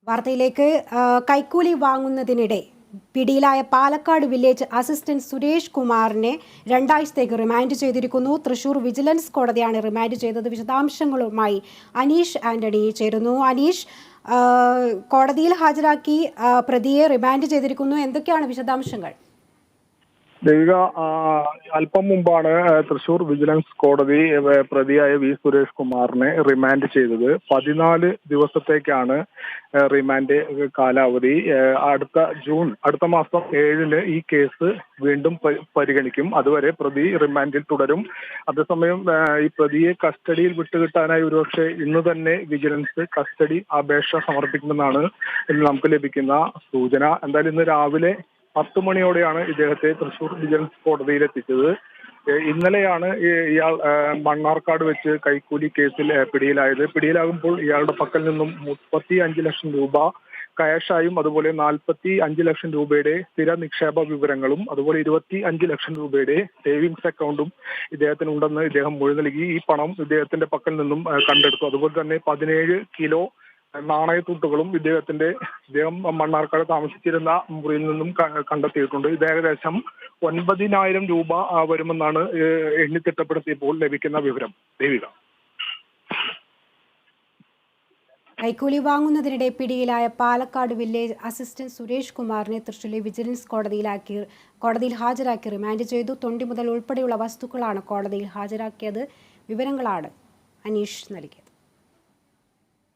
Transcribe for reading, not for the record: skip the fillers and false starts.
വാർത്തയിലേക്ക് കൈക്കൂലി വാങ്ങുന്നതിനിടെ പിടിയിലായ പാലക്കാട് വില്ലേജ് അസിസ്റ്റന്റ് സുരേഷ് കുമാറിനെ 2 ആഴ്ചത്തേക്ക് റിമാൻഡ് ചെയ്തിരിക്കുന്നു. തൃശൂർ വിജിലൻസ് കോടതിയാണ് റിമാൻഡ് ചെയ്തത്. വിശദാംശങ്ങളുമായി അനീഷ് ആന്റണി ചേരുന്നു. അനീഷ്, കോടതിയിൽ ഹാജരാക്കി പ്രതിയെ റിമാൻഡ് ചെയ്തിരിക്കുന്നു. എന്തൊക്കെയാണ് വിശദാംശങ്ങൾ? ദേവിക, അല്പം മുമ്പാണ് തൃശൂർ വിജിലൻസ് കോടതി പ്രതിയായ വി സുരേഷ് കുമാറിനെ റിമാൻഡ് ചെയ്തത്. 14 ദിവസത്തേക്കാണ് റിമാൻഡ് കാലാവധി. അടുത്ത മാസം 7-ന് ഈ കേസ് വീണ്ടും പരിഗണിക്കും. അതുവരെ പ്രതി റിമാൻഡിൽ തുടരും. അതേസമയം ഈ പ്രതിയെ കസ്റ്റഡിയിൽ വിട്ടുകിട്ടാനായി ഒരുപക്ഷെ ഇന്ന് തന്നെ വിജിലൻസ് കസ്റ്റഡി അപേക്ഷ സമർപ്പിക്കുമെന്നാണ് നമുക്ക് ലഭിക്കുന്ന സൂചന. എന്തായാലും ഇന്ന് രാവിലെ 10 മണിയോടെയാണ് ഇദ്ദേഹത്തെ തൃശൂർ വിജിലൻസ് കോടതിയിൽ എത്തിച്ചത്. ഇന്നലെയാണ് ഇയാൾ മണ്ണാർക്കാട് വെച്ച് കൈക്കൂലി കേസിൽ പിടിയിലായത്. പിടിയിലാകുമ്പോൾ ഇയാളുടെ പക്കൽ നിന്നും 35 ലക്ഷം രൂപ ക്യാഷായും അതുപോലെ 45 ലക്ഷം രൂപയുടെ സ്ഥിര നിക്ഷേപ വിവരങ്ങളും അതുപോലെ 25 ലക്ഷം രൂപയുടെ സേവിങ്സ് അക്കൗണ്ടും ഇദ്ദേഹത്തിനുണ്ടെന്ന് ഇദ്ദേഹം മൊഴി നൽകി. ഈ പണം ഇദ്ദേഹത്തിന്റെ പക്കൽ നിന്നും കണ്ടെടുത്തു. അതുപോലെ തന്നെ 17 കിലോ നാണയത്തുട്ടുകളും ഇദ്ദേഹം മണ്ണാർക്കാട് താമസിച്ചിരുന്ന മുറിയിൽ നിന്നും കണ്ടെത്തിയിട്ടുണ്ട്. ഇത് ഏകദേശം 9,000 രൂപ വരുമെന്നാണ് എണ്ണിത്തിട്ടപ്പെടുത്തിയപ്പോൾ ലഭിക്കുന്ന വിവരം. ദേവിക, കൈക്കൂലി വാങ്ങുന്നതിനിടെ പിടിയിലായ പാലക്കാട് വില്ലേജ് അസിസ്റ്റന്റ് സുരേഷ് കുമാറിനെ തൃശ്ശൂരിലെ വിജിലൻസ് കോടതിയിൽ ഹാജരാക്കി റിമാൻഡ് ചെയ്തു. തൊണ്ടി മുതൽ ഉൾപ്പെടെയുള്ള വസ്തുക്കളാണ് കോടതിയിൽ ഹാജരാക്കിയത്. വിവരങ്ങളാണ് അനീഷ് നൽകിയത്.